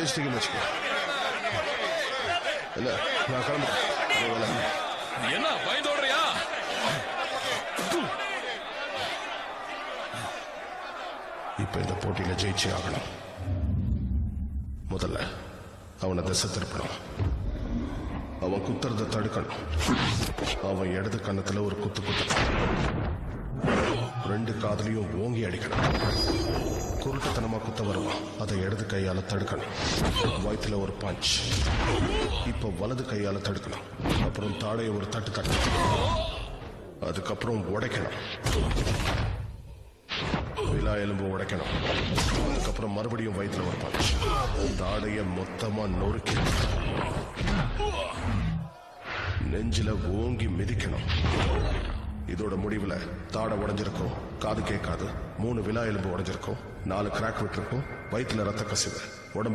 ஜெயிச்சிட்டீங்கன்னு வச்சுக்கோ. இல்ல நான் கிளம்புறேன். என்ன பயந்தோடுறியா? இப்ப இந்த போட்டியில ஜெயிச்சே ஆகணும். முதல்ல அவனை திசை திருப்பணும். அவன் குத்துறத தடுக்கணும். அவன் இடது கண்ணத்துல ஒரு குத்து குத்தணும். 2 காதலையும் ஓங்கி அடிக்கணும். குறுக்கத்தனமா குத்த வருவான். அதை இடது கையால தடுக்கணும். வயிற்றுல ஒரு பஞ்ச். இப்ப வலது கையால தடுக்கணும். அப்புறம் தாடையை ஒரு தட்டு தட்டணும். அதுக்கப்புறம் உடைக்கணும். விலா எலும்பு உடைக்கணும். அதுக்கப்புறம் மறுபடியும் வயிற்றுல ஒரு பஞ்ச். தாடைய மொத்தமா நொறுக்கி நெஞ்சில ஓங்கி மிதிக்கணும். இதோட முடிவுல தாடை உடைஞ்சிருக்கும், காது கேட்காது, 3 விலா எலும்பு உடைஞ்சிருக்கும், 4 கிராக் விட்டுருக்கும், வயிற்றுல ரத்த கசிவு, உடம்பு